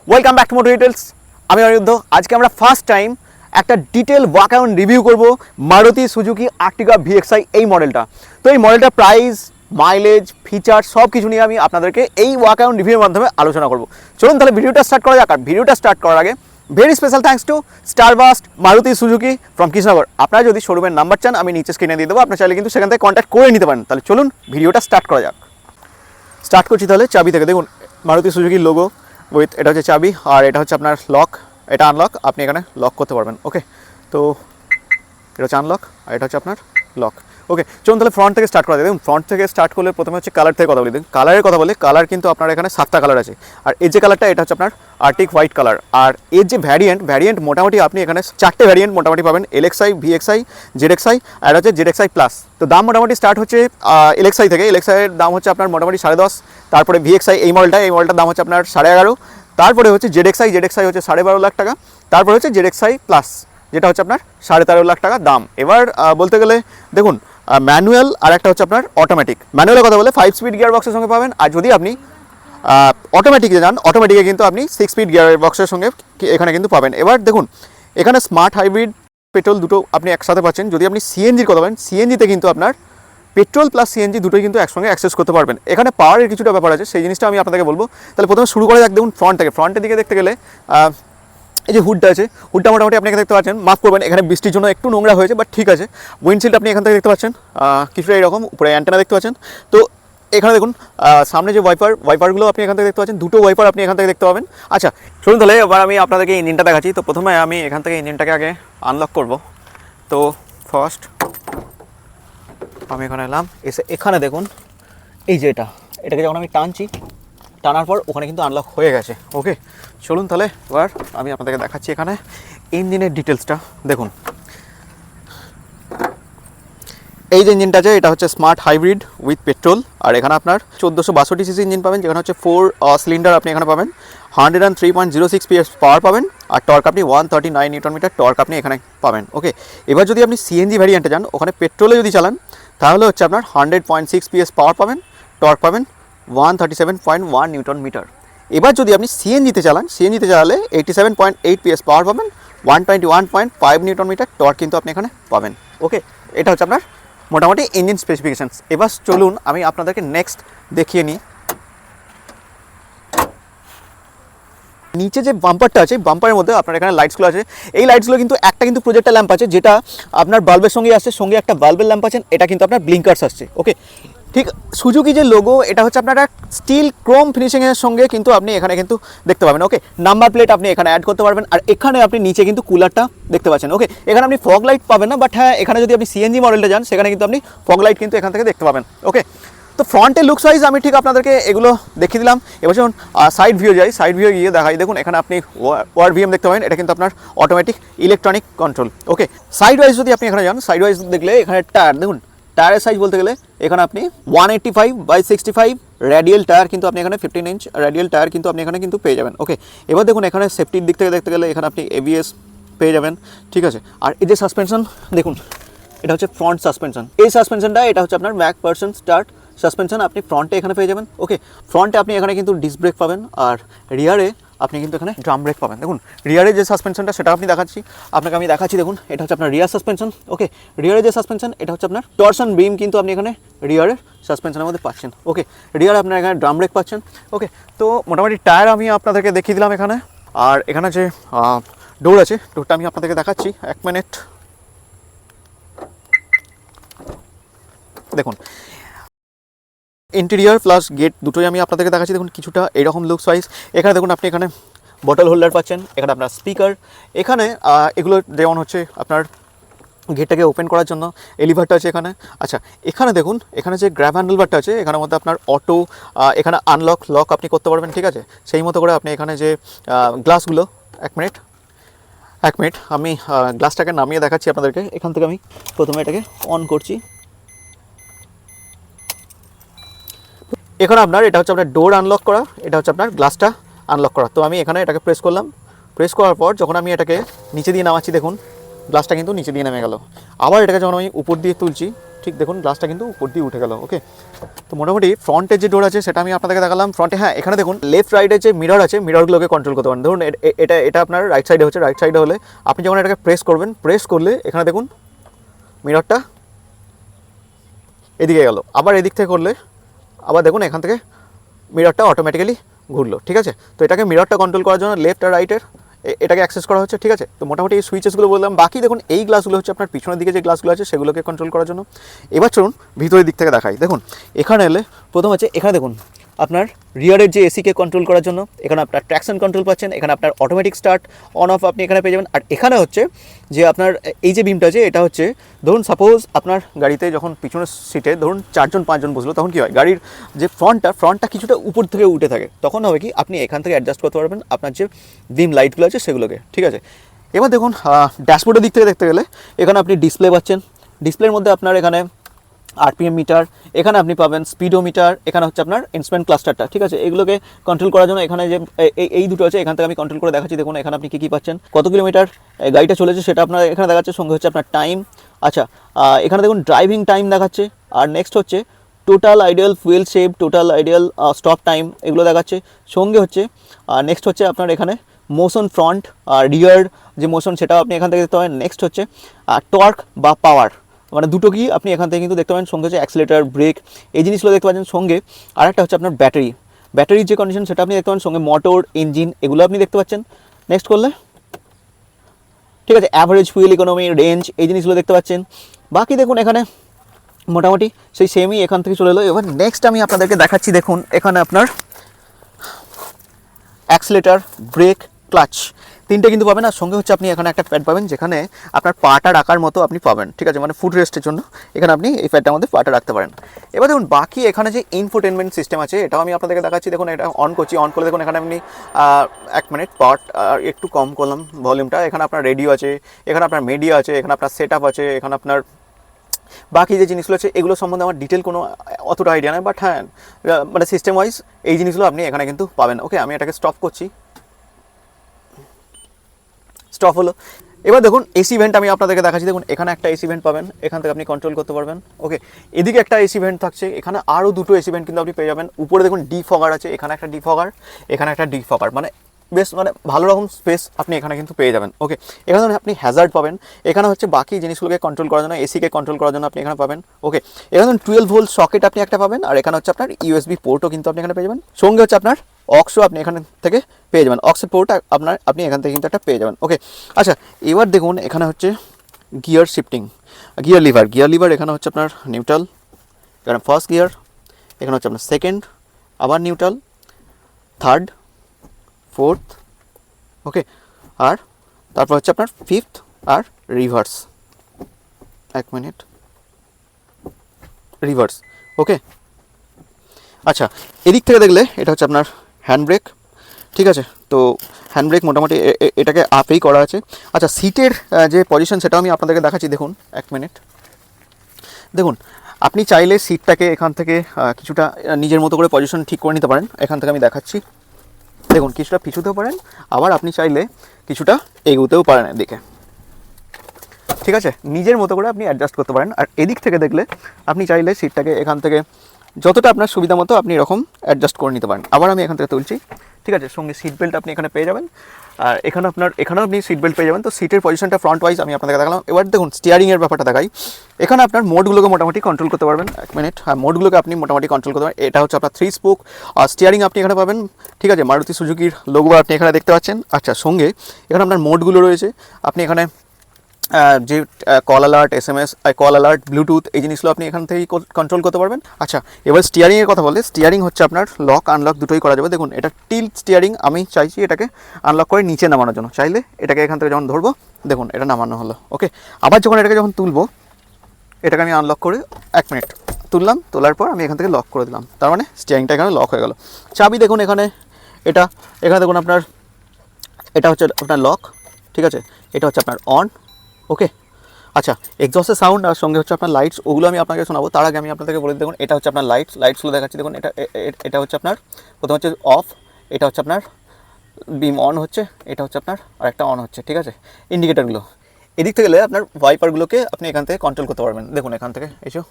Welcome back to moto details. আমি অনিরুদ্ধ। আজকে আমরা ফার্স্ট টাইম একটা ডিটেল ওয়াকআউট রিভিউ করব মারুতি সুজুকি আর্টিকা ভিএক্সআই এই মডেলটা। তো এই মডেলটার প্রাইস, মাইলেজ, ফিচার সব কিছু নিয়ে আমি আপনাদেরকে এই ওয়াকআউট রিভিউর মাধ্যমে আলোচনা করব। চলুন তাহলে ভিডিওটা স্টার্ট করা যাক। আর ভিডিওটা স্টার্ট করার আগে very special thanks to Starburst Maruti Suzuki from Krishnanagar. আপনারা যদি শোরুমের নাম্বার চান আমি নিচে স্ক্রিনে দিয়ে দেবো, আপনার চাইলে কিন্তু সেখান থেকে কন্ট্যাক্ট করে নিতে পারেন। তাহলে চলুন ভিডিওটা স্টার্ট করা যাক। স্টার্ট করছি তাহলে চাবি থেকে। দেখুন মারুতি সুজুকির লোগো উইথ এটা হচ্ছে চাবি, আর এটা হচ্ছে আপনার লক, এটা আনলক, আপনি এখানে লক করতে পারবেন। ওকে, তো এটা হচ্ছে আনলক আর এটা হচ্ছে আপনার লক। ওকে, চলুন তাহলে ফ্রন্ট থেকে স্টার্ট করা যায়। দেখুন ফ্রন্ট থেকে স্টার্ট করলে প্রথমে হচ্ছে কালার থেকে কথা বলি। দেখুন কালারের কথা বলে, কালার কিন্তু আপনার এখানে 7টা কালার আছে। আর এই যে কালারটা এটা হচ্ছে আপনার আর্টিক হোয়াইট কালার। আর এর যে ভ্যারিয়েন্ট মোটামুটি আপনি এখানে 4টে ভ্যারিয়েন্ট মোটামুটি পাবেন, এলএক্সআই, ভিএক্সআই, জেডএক্সআই আর হচ্ছে জেডএক্সআই প্লাস। তো দাম মোটামুটি স্টার্ট হচ্ছে এলএক্সআই থেকে। এলএক্সআইয়ের দাম হচ্ছে আপনার মোটামুটি 10.5। তারপরে ভিএক্সআই এই মডেলটার দাম হচ্ছে আপনার 11.5। তারপরে হচ্ছে জেডএক্সআই হচ্ছে 12.5 লাখ টাকা। তারপরে হচ্ছে জেডএক্সআই প্লাস যেটা হচ্ছে আপনার 13.5 লাখ টাকা দাম। এবার বলতে গেলে দেখুন ম্যানুয়াল আর একটা হচ্ছে আপনার অটোমেটিক। ম্যানুয়ালের কথা বলে 5 স্পিড গিয়ার বক্সের সঙ্গে পাবেন, আর যদি আপনি অটোমেটিকে যান অটোমেটিকে কিন্তু আপনি 6 স্পিড গিয়ার বক্সের সঙ্গে এখানে কিন্তু পাবেন। এবার দেখুন এখানে স্মার্ট হাইব্রিড পেট্রোল দুটো আপনি একসাথে পাচ্ছেন। যদি আপনি সিএনজির কথা বলেন, সিএনজিতে কিন্তু আপনার পেট্রোল প্লাস সিএনজি দুটোই কিন্তু একসঙ্গে অ্যাক্সেস করতে পারবেন। এখানে পাওয়ারের কিছুটা ব্যাপার আছে, সেই জিনিসটা আমি আপনাদেরকে বলবো। তাহলে প্রথমে শুরু করা যাক। দেখুন ফ্রন্ট থেকে, ফ্রন্টের দিকে দেখতে গেলে এই যে হুডটা আছে, হুডটা মোটামুটি আপনি এখানে দেখতে পাচ্ছেন। মাফ করবেন এখানে বৃষ্টির জন্য একটু নোংরা হয়েছে, বাট ঠিক আছে। উইন্ডশিল্ড আপনি এখান থেকে দেখতে পাচ্ছেন কিছুটা এরকম, উপরে অ্যান্টেনা দেখতে পাচ্ছেন। তো এখানে দেখুন সামনে যে ওয়াইপারগুলো আপনি এখান থেকে দেখতে পাচ্ছেন, দুটো ওয়াইপার আপনি এখান থেকে দেখতে পাবেন। আচ্ছা শুনুন তাহলে এবার আমি আপনাদেরকে ইঞ্জিনটা দেখাচ্ছি। তো প্রথমে আমি এখান থেকে ইঞ্জিনটাকে আগে আনলক করব। তো ফার্স্ট আমি এখানে এলাম, এসে এখানে দেখুন এই যে এটাকে যখন আমি টানার পর ওখানে কিন্তু আনলক হয়ে গেছে। ওকে, চলুন তাহলে এবার আমি আপনাদেরকে দেখাচ্ছি এখানে ইঞ্জিনের ডিটেলসটা। দেখুন এই যে ইঞ্জিনটা আছে এটা হচ্ছে স্মার্ট হাইব্রিড উইথ পেট্রোল। আর এখানে আপনার 1462 সিসি ইঞ্জিন পাবেন, যেখানে হচ্ছে 4 সিলিন্ডার আপনি এখানে পাবেন। 103.06 PS পাওয়ার পাবেন, আর টর্ক আপনি 139 নিউটন মিটার টর্ক আপনি এখানে পাবেন। ওকে, এবার যদি আপনি সিএনজি ভ্যারিয়েন্টে যান, ওখানে পেট্রোলে যদি চালান তাহলে হচ্ছে আপনার 100.6 PS পাওয়ার পাবেন, টর্ক পাবেন 137.1 নিউটন মিটার। এবার যদি আপনি সিএনজিতে চালালে 87.8 PS পাওয়ার পাবেন, 121.5 নিউটন মিটার টর্ক কিন্তু আপনি এখানে পাবেন। ওকে, এটা হচ্ছে আপনার মোটামুটি ইঞ্জিন স্পেসিফিকেশানস। এবার চলুন আমি আপনাদেরকে নেক্সট দেখিয়ে নিই। নিচে যে বাম্পারটা আছে, বাম্পারের মধ্যে আপনার এখানে লাইটসগুলো আছে। এই লাইটসগুলো কিন্তু একটা কিন্তু প্রজেক্টার ল্যাম্প আছে, যেটা আপনার বাল্বের সঙ্গে আসছে, সঙ্গে একটা বাল্বের ল্যাম্প আছে, এটা কিন্তু আপনার ব্লিঙ্কার্স আসছে। ওকে, ঠিক সুজুকি যে লোগো এটা হচ্ছে আপনার স্টিল ক্রোম ফিনিশিংয়ের সঙ্গে কিন্তু আপনি এখানে কিন্তু দেখতে পাবেন। ওকে, নাম্বার প্লেট আপনি এখানে অ্যাড করতে পারবেন। আর এখানে আপনি নিচে কিন্তু কুলারটা দেখতে পাচ্ছেন। ওকে, এখানে আপনি ফগ লাইট পাবেন না, বাট হ্যাঁ এখানে যদি আপনি সিএনজি মডেলটা যান সেখানে কিন্তু আপনি ফগ লাইট কিন্তু এখান থেকে দেখতে পাবেন। ওকে, তো ফ্রন্টের লুকস ওয়াইজ আমি ঠিক আপনাদেরকে এগুলো দেখিয়ে দিলাম। এবার যখন সাইড ভিউ যাই, সাইড ভিউ গিয়ে দেখাই। দেখুন এখানে আপনি ওয়ার দেখতে পাবেন, এটা কিন্তু আপনার অটোমেটিক ইলেকট্রনিক কন্ট্রোল। ওকে, সাইড ওয়াইজ যদি আপনি এখানে যান, সাইড ওয়াইজ দেখলে এখানে টায়ার দেখুন, টায়ারের সাইজ বলতে গেলে এখানে আপনি 185/65 রেডিয়াল টায়ার কিন্তু আপনি এখানে 15 ইঞ্চ রেডিয়াল টায়ার কিন্তু আপনি এখানে কিন্তু পেয়ে যাবেন। ওকে, এবার দেখুন এখানে সেফটির দিক থেকে দেখতে গেলে এখানে আপনি এবিএস পেয়ে যাবেন। ঠিক আছে, আর এই যে সাসপেনশন দেখুন, এটা হচ্ছে ফ্রন্ট সাসপেনশন। এই সাসপেনশনটা এটা হচ্ছে আপনার ব্যাক পার্সন স্টার্ট সাসপেনশন আপনি ফ্রন্টে এখানে পেয়ে যাবেন। ওকে, ফ্রন্টে আপনি এখানে কিন্তু ডিস্ক ব্রেক পাবেন, আর রিয়ারে আপনি কিন্তু এখানে ড্রাম ব্রেক পাবেন। দেখুন রিয়ারে যে সাসপেনশনটা সেটা আমি দেখাচ্ছি। দেখুন এটা হচ্ছে আপনার রিয়ার সাসপেনশন। ওকে, রিয়ারে যে সাসপেনশন এটা হচ্ছে আপনার টর্সন বিম কিন্তু আপনি এখানে রিয়ারের সাসপেনশনের মধ্যে পাচ্ছেন। ওকে, রিয়ারে আপনার এখানে ড্রাম ব্রেক পাচ্ছেন। ওকে, তো মোটামুটি টায়ার আমি আপনাদেরকে দেখিয়ে দিলাম এখানে। আর এখানে যে ডোর আছে, ডোরটা আমি আপনাদেরকে দেখাচ্ছি, 1 মিনিট। দেখুন ইন্টেরিয়ার প্লাস গেট দুটোই আমি আপনাদেরকে দেখাচ্ছি। দেখুন কিছুটা এরকম লুকস ওয়াইজ। এখানে দেখুন আপনি এখানে বটল হোল্ডার পাচ্ছেন, এখানে আপনার স্পিকার, এখানে এগুলো যেমন হচ্ছে আপনার গেটটাকে ওপেন করার জন্য এলিভারটা আছে এখানে। আচ্ছা এখানে দেখুন, এখানে যে গ্র্যাব হ্যান্ডেলবারটা আছে, এখানের মধ্যে আপনার অটো এখানে আনলক লক আপনি করতে পারবেন। ঠিক আছে, সেই মতো করে আপনি এখানে যে গ্লাসগুলো, এক মিনিট আমি গ্লাসটাকে নামিয়ে দেখাচ্ছি আপনাদেরকে। এখান থেকে আমি প্রথমে এটাকে অন করছি। এখানে আপনার এটা হচ্ছে আপনার ডোর আনলক করা, এটা হচ্ছে আপনার গ্লাসটা আনলক করা। তো আমি এখানে এটাকে প্রেস করলাম। প্রেস করার পর যখন আমি এটাকে নিচে দিয়ে নামাচ্ছি, দেখুন গ্লাসটা কিন্তু নিচে দিয়ে নেমে গেল। আবার এটাকে যখন আমি উপর দিয়ে তুলছি, ঠিক দেখুন গ্লাসটা কিন্তু উপর দিয়ে উঠে গেল। ওকে, তো মোটামুটি ফ্রন্টের যে ডোর আছে সেটা আমি আপনাদেরকে দেখালাম। ফ্রন্টে হ্যাঁ এখানে দেখুন লেফট রাইটের যে মিরর আছে, মিররগুলোকে কন্ট্রোল করতে পারেন। ধরুন এটা আপনার রাইট সাইডে হচ্ছে, রাইট সাইডে হলে আপনি যখন এটাকে প্রেস করবেন, প্রেস করলে এখানে দেখুন মিররটা এদিকে গেল, আবার এদিক থেকে করলে আবার দেখুন এখান থেকে মিররটা অটোমেটিক্যালি ঘুরলো। ঠিক আছে, তো এটাকে মিররটা কন্ট্রোল করার জন্য লেফট আর রাইটের এটাকে অ্যাক্সেস করা হচ্ছে। ঠিক আছে, তো মোটামুটি এই সুইচেসগুলো বললাম। বাকি দেখুন এই গ্লাসগুলো হচ্ছে আপনার পিছনের দিকে যে গ্লাসগুলো আছে সেগুলোকে কন্ট্রোল করার জন্য। এবার চলুন ভিতরের দিক থেকে দেখাই। দেখুন এখানে এলে প্রথম আছে, এখানে দেখুন আপনার রিয়ারের যে এসিকে কন্ট্রোল করার জন্য এখানে আপনার ট্র্যাকশন কন্ট্রোল পাচ্ছেন, এখানে আপনার অটোমেটিক স্টার্ট অন অফ আপনি এখানে পেয়ে যাবেন। আর এখানে হচ্ছে যে আপনার এই যে বিমটা আছে এটা হচ্ছে, ধরুন সাপোজ আপনার গাড়িতে যখন পিছনের সিটে ধরুন 4-5 বসলো, তখন কী হয় গাড়ির যে ফ্রন্টটা কিছুটা উপর থেকে উঠে থাকে, তখন হবে কি আপনি এখান থেকে অ্যাডজাস্ট করতে পারবেন আপনার যে ডিম লাইটগুলো আছে সেগুলোকে। ঠিক আছে, এবার দেখুন ড্যাশবোর্ডের দিক থেকে দেখতে গেলে এখানে আপনি ডিসপ্লে পাচ্ছেন। ডিসপ্লের মধ্যে আপনার এখানে আরপিএম মিটার, এখানে আপনি পাবেন স্পিডোমিটার, এখানে হচ্ছে আপনার ইনস্ট্রুমেন্ট ক্লাস্টারটা। ঠিক আছে, এগুলোকে কন্ট্রোল করার জন্য এখানে যে এই দুটো আছে এখান থেকে আমি কন্ট্রোল করে দেখাচ্ছি। দেখুন এখানে আপনি কী পাচ্ছেন, কত কিলোমিটার গাড়িটা চলেছে সেটা আপনার এখানে দেখাচ্ছে, সঙ্গে হচ্ছে আপনার টাইম। আচ্ছা, এখানে দেখুন ড্রাইভিং টাইম দেখাচ্ছে। আর নেক্সট হচ্ছে total ideal fuel save, total ideal stop time, এগুলো দেখাচ্ছে। সঙ্গে হচ্ছে নেক্সট হচ্ছে আপনার এখানে মোশন ফ্রন্ট আর রিয়ার যে মোশন সেটাও আপনি এখান থেকে দেখতে পাবেন। নেক্সট হচ্ছে টর্ক বা পাওয়ার, মানে দুটো কি আপনি এখান থেকে কিন্তু দেখতে পাবেন। সঙ্গে হচ্ছে অ্যাক্সিলেটার, ব্রেক, এই জিনিসগুলো দেখতে পাচ্ছেন। সঙ্গে আরেকটা হচ্ছে আপনার ব্যাটারির যে কন্ডিশন সেটা আপনি দেখতে পাবেন। সঙ্গে মোটর, ইঞ্জিন, এগুলো আপনি দেখতে পাচ্ছেন। নেক্সট করলে ঠিক আছে অ্যাভারেজ ফুয়েল ইকোনমি, রেঞ্জ, এই জিনিসগুলো দেখতে পাচ্ছেন। বাকি দেখুন এখানে মোটামুটি সেই সেমই এখান থেকে চলে এলো। এবার নেক্সট আমি আপনাদেরকে দেখাচ্ছি। দেখুন এখানে আপনার অ্যাক্সিলেটার, ব্রেক, ক্লাচ তিনটে কিন্তু পাবেন। আর সঙ্গে হচ্ছে আপনি এখানে একটা প্যাড পাবেন যেখানে আপনার পাটা রাখার মতো আপনি পাবেন। ঠিক আছে, মানে ফুট রেস্টের জন্য এখানে আপনি এই প্যাডটার মধ্যে পাটা রাখতে পারেন। এবার দেখুন বাকি এখানে যে ইনফোটেনমেন্ট সিস্টেম আছে এটাও আমি আপনাদেরকে দেখাচ্ছি। দেখুন এটা অন করছি, অন করে দেখুন এখানে আপনি 1 মিনিট পার্ট একটু কম করলাম ভলিউমটা। এখানে আপনার রেডিও আছে, এখানে আপনার মিডিয়া আছে, এখানে আপনার সেট আপ আছে, এখানে আপনার বাকি যে জিনিসগুলো আছে এগুলো সম্বন্ধে আমার ডিটেল কোনো অতটা আইডিয়া নেই, বাট হ্যাঁ মানে সিস্টেম ওয়াইজ এই জিনিসগুলো আপনি এখানে কিন্তু পাবেন। ওকে, আমি এটাকে স্টপ করছি, স্টপ হলো। এবার দেখুন এসি ভেন্ট আমি আপনাদেরকে দেখাচ্ছি। দেখুন এখানে একটা এসি ভেন্ট পাবেন, এখান থেকে আপনি কন্ট্রোল করতে পারবেন। ওকে, এদিকে একটা এসি ভেন্ট থাকছে, এখানে আরও দুটো এসি ভেন্ট কিন্তু আপনি পেয়ে যাবেন। উপরে দেখুন ডিফগার আছে, এখানে একটা ডিফগার, এখানে একটা ডিফগার, মানে বেশ মানে ভালো রকম স্পেস আপনি এখানে কিন্তু পেয়ে যাবেন। ওকে, এখানে আপনি হ্যাজার্ড পাবেন, এখানে হচ্ছে বাকি জিনিসগুলোকে কন্ট্রোল করার জন্য, এসিকে কন্ট্রোল করার জন্য আপনি এখানে পাবেন। ওকে, এখানে 12 ভোল্ট সকেট আপনি একটা পাবেন, আর এখানে হচ্ছে আপনার ইউএসবি পোর্টও কিন্তু আপনি এখানে পেয়ে যাবেন। সঙ্গে হচ্ছে আপনার অক্সও আপনি এখান থেকে পেয়ে যাবেন, অক্সের পোর্ট আপনি এখান থেকে কিন্তু একটা পেয়ে যাবেন। ওকে, আচ্ছা এবার দেখুন এখানে হচ্ছে গিয়ার শিফটিং, গিয়ার লিভার এখানে হচ্ছে আপনার নিউট্রাল, এখানে ফার্স্ট গিয়ার, এখানে হচ্ছে আপনার সেকেন্ড, আবার নিউট্রাল, থার্ড, ফোর্থ। ওকে, আর তারপর হচ্ছে আপনার ফিফথ আর রিভার্স। 1 minute, reverse. ওকে, আচ্ছা এদিক থেকে দেখলে এটা হচ্ছে আপনার হ্যান্ড ব্রেক। ঠিক আছে, তো হ্যান্ড ব্রেক মোটামুটি এটাকে আপেই করা আছে। আচ্ছা সিটের যে পজিশন সেটাও আমি আপনাদেরকে দেখাচ্ছি। দেখুন 1 মিনিট, দেখুন আপনি চাইলে সিটটাকে এখান থেকে কিছুটা নিজের মতো করে পজিশন ঠিক করে নিতে পারেন। এখান থেকে আমি দেখাচ্ছি, দেখুন কিছুটা পিছুতেও পারেন, আবার আপনি চাইলে কিছুটা এগোতেও পারেন এদিকে। ঠিক আছে, নিজের মতো করে আপনি অ্যাডজাস্ট করতে পারেন। আর এদিক থেকে দেখলে আপনি চাইলে সিটটাকে এখান থেকে যতটা আপনার সুবিধা মতো আপনি এরকম অ্যাডজাস্ট করে নিতে পারেন। আবার আমি এখান থেকে তুলছি। ঠিক আছে, সঙ্গে সিট বেল্ট আপনি এখানে পেয়ে যাবেন, আর এখানেও আপনি সিট বেল্ট পেয়ে যাবেন। তো সিটের পজিশনটা ফ্রন্ট ওয়াইজ আমি আপনাদেরকে দেখালাম। এবার দেখুন স্টিয়ারিংয়ের ব্যাপারটা দেখাই। এখানে আপনার মোডগুলোকে মোটামুটি কন্ট্রোল করতে পারবেন। 1 মিনিট, হ্যাঁ মোডগুলোকে আপনি মোটামুটি কন্ট্রোল করতে পারবেন। এটা হচ্ছে আপনার 3 স্পোক আর স্টিয়ারিং আপনি এখানে পাবেন। ঠিক আছে, মারুতি সুজুকির লোগো আপনি এখানে দেখতে পাচ্ছেন। আচ্ছা সঙ্গে এখানে আপনার মোডগুলো রয়েছে, আপনি এখানে যে call alert, SMS, call alert, Bluetooth, এই জিনিসগুলো আপনি এখান থেকেই কন্ট্রোল করতে পারবেন। আচ্ছা এবার স্টিয়ারিংয়ের কথা বলে, স্টিয়ারিং হচ্ছে আপনার লক আনলক দুটোই করা যাবে। দেখুন এটা টিল্ট স্টিয়ারিং, আমি চাইছি এটাকে আনলক করে নিচে নামানোর জন্য। চাইলে এটাকে এখান থেকে যখন ধরবো দেখুন এটা নামানো হলো। ওকে, আবার যখন তুলবো এটাকে আমি আনলক করে 1 মিনিট তুললাম, তোলার পর আমি এখান থেকে লক করে দিলাম, তার মানে স্টিয়ারিংটা এখানে লক হয়ে গেল। চাবি দেখুন এখানে এখানে দেখুন আপনার এটা হচ্ছে আপনার লক। ঠিক আছে, এটা হচ্ছে আপনার অন। ওকে, আচ্ছা এক্সস্টের সাউন্ড আর সঙ্গে হচ্ছে আপনার লাইটস, ওগুলো আমি আপনাকে শোনাবো। তার আগে আমি আপনাদেরকে বলে দিই, দেখুন এটা হচ্ছে আপনার লাইটসগুলো দেখাচ্ছি। দেখুন এটা হচ্ছে আপনার প্রথম হচ্ছে অফ, এটা হচ্ছে আপনার বিম অন হচ্ছে, এটা হচ্ছে আপনার আরেকটা অন হচ্ছে। ঠিক আছে, ইন্ডিকেটারগুলো এদিক থেকে গেলে আপনার ওয়াইপারগুলোকে আপনি এখান থেকে কন্ট্রোল করতে পারবেন। দেখুন এখান থেকে এসো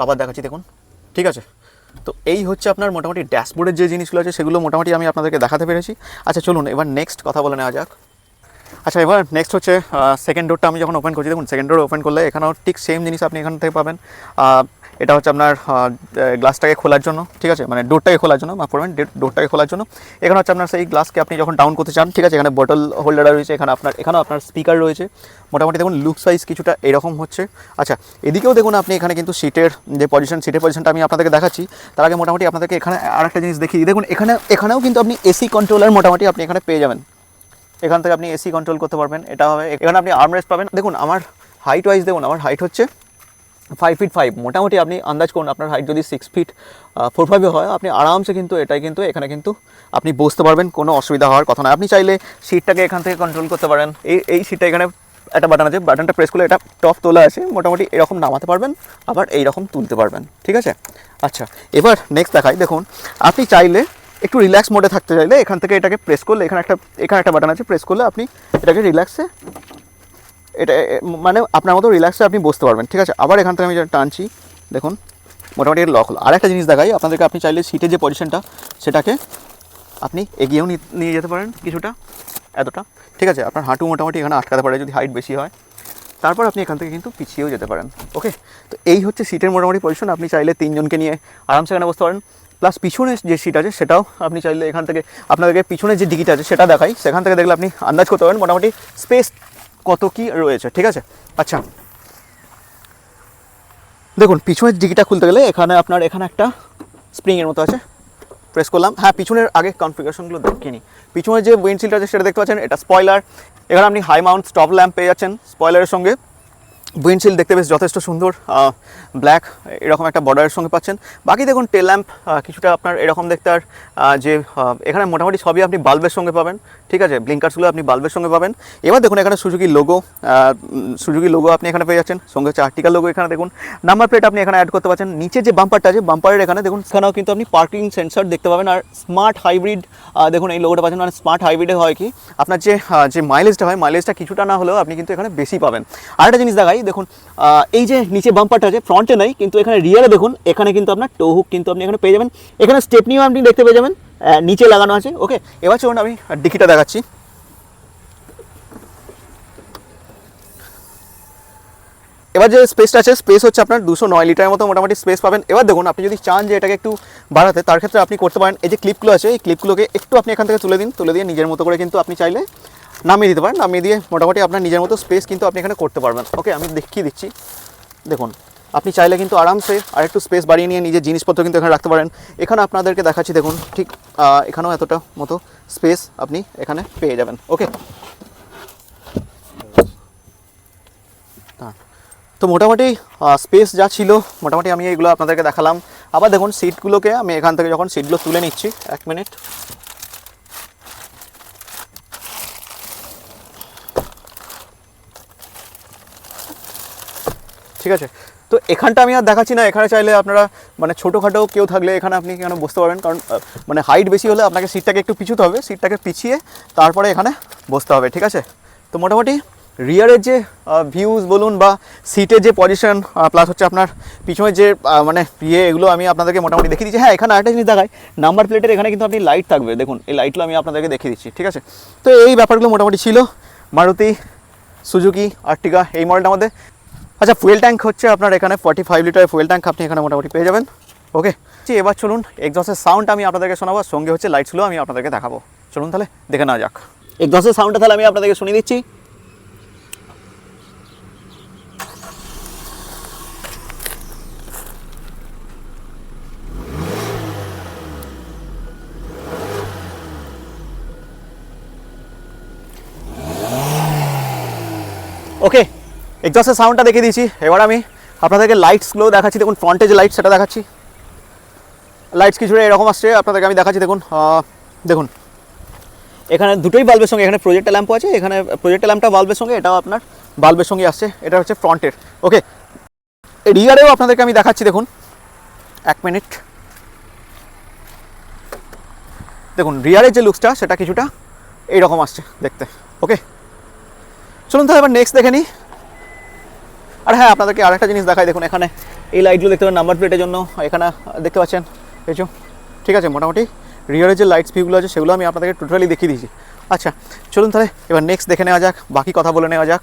আবার দেখাচ্ছি দেখুন, ঠিক আছে। তো এই হচ্ছে আপনার মোটামুটি ড্যাশবোর্ডের যে জিনিসগুলো আছে সেগুলো মোটামুটি আমি আপনাদেরকে দেখাতে পেরেছি। আচ্ছা চলুন এবার নেক্সট কথা বলে নেওয়া যাক। আচ্ছা এবার নেক্সট হচ্ছে সেকেন্ড ডোরটা আমি যখন ওপেন করছি, দেখুন সেকেন্ড ডোর ওপেন করলে এখানেও ঠিক সেম জিনিস আপনি এখান থেকে পাবেন। এটা হচ্ছে আপনার গ্লাসটাকে খোলার জন্য, ঠিক আছে, মানে ডোরটাকে খোলার জন্য, মাফ করবেন, ডোরটাকে খোলার জন্য। এখানে হচ্ছে আপনার সেই গ্লাসকে আপনি যখন ডাউন করতে চান, ঠিক আছে, এখানে বটল হোল্ডার রয়েছে, এখানেও আপনার স্পিকার রয়েছে। মোটামুটি দেখুন লুক সাইজ কিছুটা এরকম হচ্ছে। আচ্ছা এদিকেও দেখুন আপনি এখানে কিন্তু সিটের পজিশনটা আমি আপনাদেরকে দেখাচ্ছি। তার আগে মোটামুটি আপনাদেরকে এখানে আরেকটা জিনিস দেখিয়ে দেখুন, এখানেও কিন্তু আপনি এসি কন্ট্রোলার মোটামুটি আপনি এখানে পেয়ে যাবেন। এখান থেকে আপনি এসি কন্ট্রোল করতে পারবেন, এটা হবে। এখানে আপনি আর্মরেস্ট পাবেন। দেখুন আমার হাইট ওয়াইজ দেখুন, আমার হাইট হচ্ছে 5 ফিট 5। মোটামুটি আপনি আন্দাজ করুন আপনার হাইট যদি 6 ফিট 4 5 হয়, আপনি আরামসে কিন্তু এখানে কিন্তু আপনি বসতে পারবেন, কোনো অসুবিধা হওয়ার কথা নয়। আপনি চাইলে সিটটাকে এখান থেকে কন্ট্রোল করতে পারেন। এই সিটটা এখানে একটা বাটন আছে, বাটনটা প্রেস করলে এটা টপ তোলা আছে, মোটামুটি এরকম নামাতে পারবেন, আবার এইরকম তুলতে পারবেন, ঠিক আছে। আচ্ছা এবার নেক্সট দেখাই। দেখুন আপনি চাইলে একটু রিল্যাক্স মোডে থাকতে চাইলে এখান থেকে এটাকে প্রেস করলে এখানে একটা বাটন আছে, প্রেস করলে আপনি এটাকে রিল্যাক্সে, এটা মানে আপনার মতো রিল্যাক্সে আপনি বসতে পারবেন, ঠিক আছে। আবার এখান থেকে আমি যেটা টানছি দেখুন মোটামুটি এটা লক হলো। আর একটা জিনিস দেখাই আপনাদেরকে, আপনি চাইলে সিটের যে পজিশনটা সেটাকে আপনি এগিয়েও নিয়ে যেতে পারেন কিছুটা, এতটা, ঠিক আছে। আপনার হাঁটু মোটামুটি এখানে আটকাতে পারে যদি হাইট বেশি হয়। তারপর আপনি এখান থেকে কিন্তু পিছিয়েও যেতে পারেন, ওকে। তো এই হচ্ছে সিটের মোটামুটি পজিশন। আপনি চাইলে 3 জনকে নিয়ে আরামসে এখানে বসতে পারেন। প্লাস পিছনে যে সিট আছে সেটাও আপনি চাইলে এখান থেকে, আপনাদেরকে পিছনে যে ডিকিটা আছে সেটা দেখাই, সেখান থেকে দেখলে আপনি আন্দাজ করতে পারেন মোটামুটি স্পেস কত কি রয়েছে, ঠিক আছে। আচ্ছা দেখুন পিছনের ডিকিটা খুলতে গেলে এখানে একটা স্প্রিংয়ের মতো আছে, প্রেস করলাম। হ্যাঁ পিছনের আগে কনফিগারেশনগুলো দেখিয়ে নিই। পিছনের যে উইন্ডশিল্ড আছে সেটা দেখতে পাচ্ছেন, এটা স্পয়লার। এখানে আপনি হাই মাউন্ট স্টপ ল্যাম্প পেয়ে যাচ্ছেন স্পয়লারের সঙ্গে। উইন্ডশিল্ড দেখতে বেশ যথেষ্ট সুন্দর, ব্ল্যাক এরকম একটা বর্ডারের সঙ্গে পাচ্ছেন। বাকি দেখুন টেল ল্যাম্প কিছুটা আপনার এরকম দেখতে, আর যে এখানে মোটামুটি সবই আপনি বাল্বের সঙ্গে পাবেন, ঠিক আছে। ব্লিঙ্কার্সগুলো আপনি বাল্বের সঙ্গে পাবেন। এবার দেখুন এখানে সুজুকি লোগো আপনি এখানে পেয়ে যাচ্ছেন, সঙ্গে হচ্ছে আর্টিকাল লোগো। এখানে দেখুন নাম্বার প্লেট আপনি এখানে অ্যাড করতে পারছেন। নিচে যে বাম্পারটা আছে, বাম্পারের এখানে দেখুন এখানেও কিন্তু আপনি পার্কিং সেন্সর দেখতে পাবেন। আর স্মার্ট হাইব্রিড দেখুন এই লোগোটা পাচ্ছেন। মানে স্মার্ট হাইব্রিডে হয় কি আপনার যে মাইলেজটা হয়, মাইলেজটা কিছুটা না হলেও আপনি কিন্তু এখানে বেশি পাবেন। আরেকটা জিনিস দেখাই, দেখুন এই যে নিচে বাম্পারটা আছে, ফ্রন্টে নাই কিন্তু এখানে রিয়ারে দেখুন, এখানে কিন্তু আপনার টো হুক কিন্তু আপনি এখানে পেয়ে যাবেন। এখানে স্টেপনিও আপনি দেখতে পেয়ে যাবেন, নিচে লাগানো আছে, ওকে। এবার চলুন আমি ডিকিটা দেখাচ্ছি। এবার যে স্পেসটা আছে, স্পেস হচ্ছে আপনার 209 লিটারের মতো মোটামুটি স্পেস পাবেন। এবার দেখুন আপনি যদি চান যে এটাকে একটু বাড়াতে, তার ক্ষেত্রে আপনি করতে পারেন। এই যে ক্লিপগুলো আছে, এই ক্লিপগুলোকে একটু আপনি এখান থেকে তুলে দিয়ে নিজের মতো করে কিন্তু আপনি চাইলে নামিয়ে দিতে পারেন। নামিয়ে দিয়ে মোটামুটি আপনার নিজের মতো স্পেস কিন্তু আপনি এখানে করতে পারবেন, ওকে। আমি দেখিয়ে দিচ্ছি, দেখুন আপনি চাইলে কিন্তু আরামসে আরেকটু স্পেস বাড়িয়ে নিয়ে নিজের জিনিসপত্র কিন্তু এখানে রাখতে পারেন। এখানে আপনাদেরকে দেখাচ্ছি দেখুন, ঠিক এখানেও এতটা মতো স্পেস আপনি এখানে পেয়ে যাবেন, ওকে। তো মোটামুটি স্পেস যা ছিল মোটামুটি আমি এইগুলো আপনাদেরকে দেখালাম। আবার দেখুন সিটগুলোকে আমি এখান থেকে যখন সিটগুলো তুলে নিচ্ছি, 1 মিনিট, ঠিক আছে। তো এখানটা আমি আর দেখাচ্ছি না। এখানে চাইলে আপনারা মানে ছোটোখাটো কেউ থাকলে এখানে আপনি কেন বসতে পারবেন, কারণ মানে হাইট বেশি হলে আপনাকে সিটটাকে একটু পিছুতে হবে, সিটটাকে পিছিয়ে তারপরে এখানে বসতে হবে, ঠিক আছে। তো মোটামুটি রিয়ারের যে ভিউজ বলুন বা সিটের যে পজিশন, প্লাস হচ্ছে আপনার পিছনের যে মানে এগুলো আমি আপনাদেরকে মোটামুটি দেখিয়ে দিচ্ছি। হ্যাঁ এখানে আরেকটা জিনিস দেখায়, নাম্বার প্লেটের এখানে কিন্তু আপনি লাইট থাকবে, দেখুন এই লাইটগুলো আমি আপনাদেরকে দেখিয়ে দিচ্ছি, ঠিক আছে। তো এই ব্যাপারগুলো মোটামুটি ছিল মারুতি সুজুকি আর্টিগা এই মডেলটার মধ্যে। আচ্ছা ফুয়েল ট্যাঙ্ক হচ্ছে আপনার এখানে 45 লিটারের ফুয়েল ট্যাঙ্ক আপনি এখানে মোটামুটি পেয়ে যাবেন, ওকে। এবার চলুন এক্সস্টের সাউন্ড আমি আপনাদেরকে শোনাবো, সঙ্গে হচ্ছে লাইটসগুলো আমি আপনাদেরকে দেখাবো। চলুন তাহলে দেখে নেওয়া যাক এক্সস্টের সাউন্ডটা, তাহলে আমি আপনাদেরকে শুনিয়ে দিচ্ছি। ওকে এক্সস্টের সাউন্ডটা দেখিয়ে দিয়েছি। এবার আমি আপনাদেরকে লাইটসগুলো দেখাচ্ছি। দেখুন ফ্রন্টে যে লাইট সেটা দেখাচ্ছি। লাইটস কিছুটা এরকম আসছে, আপনাদেরকে আমি দেখাচ্ছি। দেখুন দেখুন এখানে দুটোই বাল্বের সঙ্গে, এখানে প্রজেক্টর ল্যাম্পও আছে, এখানে প্রজেক্টর ল্যাম্পটা বাল্বের সঙ্গে, এটাও আপনার বাল্বের সঙ্গে আসছে। এটা হচ্ছে ফ্রন্টের, ওকে। রিয়ারেও আপনাদেরকে আমি দেখাচ্ছি, দেখুন 1 মিনিট। দেখুন রিয়ারের যে লুকসটা সেটা কিছুটা এইরকম আসছে দেখতে, ওকে। চলুন তাহলে এবার নেক্সট দেখে নিই। আর হ্যাঁ আপনাদেরকে আরেকটা জিনিস দেখাই, দেখুন এখানে এই লাইটগুলো দেখতে পাচ্ছেন নাম্বার প্লেটের জন্য, এখানে দেখতে পাচ্ছেন এই যে, ঠিক আছে। মোটামুটি রিয়ারের যে লাইটস ভিউগুলো আছে সেগুলো আমি আপনাদেরকে টোটালি দেখিয়ে দিয়েছি। আচ্ছা চলুন তাহলে এবার নেক্সট দেখে নেওয়া যাক, বাকি কথা বলে নেওয়া যাক।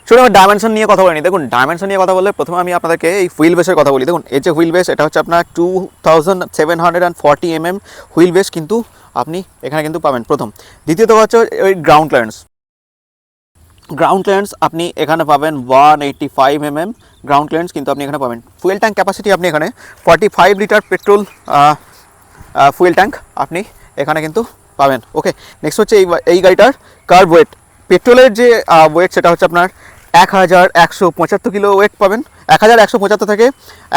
চলুন আমার ডাইমেনশন নিয়ে কথা বলিনি। দেখুন ডাইমেনশন নিয়ে কথা বললে প্রথমে আমি আপনাদেরকে এই হুইল বেসের কথা বলি। দেখুন এই যে হুইল বেস, এটা হচ্ছে আপনার 2740 mm হুইল বেস কিন্তু আপনি এখানে কিন্তু পাবেন প্রথম। দ্বিতীয়ত হচ্ছে ওই গ্রাউন্ড ক্লিয়ারেন্স আপনি এখানে পাবেন 185 mm গ্রাউন্ড ক্লিয়ারেন্স কিন্তু আপনি এখানে পাবেন। ফুয়েল ট্যাঙ্ক ক্যাপাসিটি আপনি এখানে 45 লিটার পেট্রোল ফুয়েল ট্যাঙ্ক আপনি এখানে কিন্তু পাবেন। ওকে, নেক্সট হচ্ছে এই গাড়িটার কার্ভ ওয়েট, পেট্রোলের যে ওয়েট সেটা হচ্ছে আপনার 1175 কিলো ওয়েট পাবেন, 1175 থেকে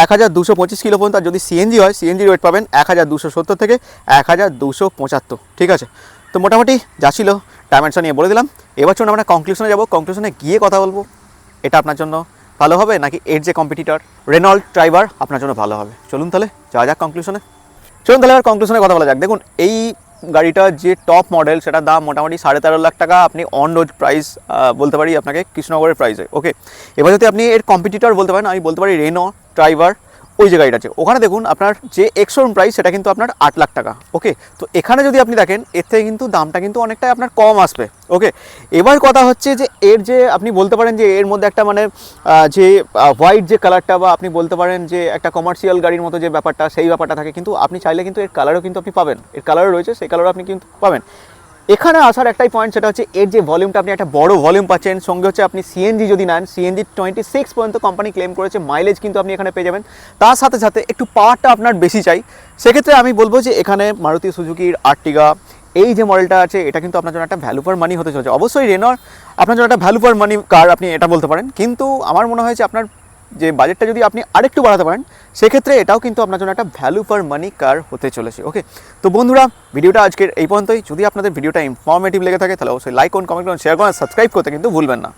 1225 কিলো পর্যন্ত। আর যদি সিএনজি হয় সিএনজির ওয়েট পাবেন 1270 থেকে 1275, ঠিক আছে। তো মোটামুটি যা ছিল ডাইমেনশন নিয়ে বলে দিলাম। এবার চলুন আমরা কনক্লুশনে যাব, কনক্লুশনে গিয়ে কথা বলবো এটা আপনার জন্য ভালো হবে নাকি এর যে কম্পিটিটর রেনল্ট ট্রাইবার আপনার জন্য ভালো হবে। চলুন তাহলে যাওয়া যাক কনক্লুশনে। চলুন তাহলে এবার কনক্লুশনে কথা বলা যাক। দেখুন এই গাড়িটার যে টপ মডেল সেটার দাম মোটামুটি 13.5 লাখ টাকা, আপনি অন রোড প্রাইস বলতে পারি আপনাকে কৃষ্ণনগরের প্রাইসে। ওকে, এবার যদি আপনি এর কম্পিটিটর বলতে পারেন, আমি বলতে পারি রেনো ট্রাইবার, ওই যে গাড়িটা আছে ওখানে দেখুন আপনার যে এক্স-শোরুম প্রাইস সেটা কিন্তু আপনার 8 লাখ টাকা। ওকে, তো এখানে যদি আপনি দেখেন এর থেকে কিন্তু দামটা কিন্তু অনেকটাই আপনার কম আসবে। ওকে, এবার কথা হচ্ছে যে এর যে আপনি বলতে পারেন যে এর মধ্যে একটা মানে যে হোয়াইট যে কালারটা, বা আপনি বলতে পারেন যে একটা কমার্শিয়াল গাড়ির মতো যে ব্যাপারটা, সেই ব্যাপারটা থাকে, কিন্তু আপনি চাইলে কিন্তু এর কালারও কিন্তু আপনি পাবেন, এর কালারও রয়েছে, সেই কালারও আপনি কিন্তু পাবেন। এখানে আসার একটাই পয়েন্ট, সেটা হচ্ছে এর যে ভলিউমটা, আপনি একটা বড় ভলিউম পাচ্ছেন, সঙ্গে হচ্ছে আপনি সিএনজি যদি নেন, সিএনজি 26 পর্যন্ত কোম্পানি ক্লেম করেছে, মাইলেজ কিন্তু আপনি এখানে পেয়ে যাবেন। তার সাথে সাথে একটু পাওয়ারটা আপনার বেশি চাই, সেক্ষেত্রে আমি বলবো যে এখানে মারুতি সুজুকির আর্টিগা এই যে মডেলটা আছে এটা কিন্তু আপনার জন্য একটা ভ্যালু ফর মানি হতে চলেছে। অবশ্যই রেনোর আপনার জন্য একটা ভ্যালু ফর মানি কার, আপনি এটা বলতে পারেন, কিন্তু আমার মনে হয় যে আপনার যে বাজেটটা যদি আপনি আরেকটু বাড়াতে পারেন সেক্ষেত্রে এটাও কিন্তু আপনার জন্য একটা ভ্যালু ফর মানি কার হতে চলেছে। ওকে, তো বন্ধুরা ভিডিওটা আজকের এই পর্যন্তই। যদি আপনাদের ভিডিওটা ইনফরমেটিভ লেগে থাকে তাহলে অবশ্যই লাইক করুন, কমেন্ট করুন, শেয়ার করুন, সাবস্ক্রাইব করতে কিন্তু ভুলবেন না।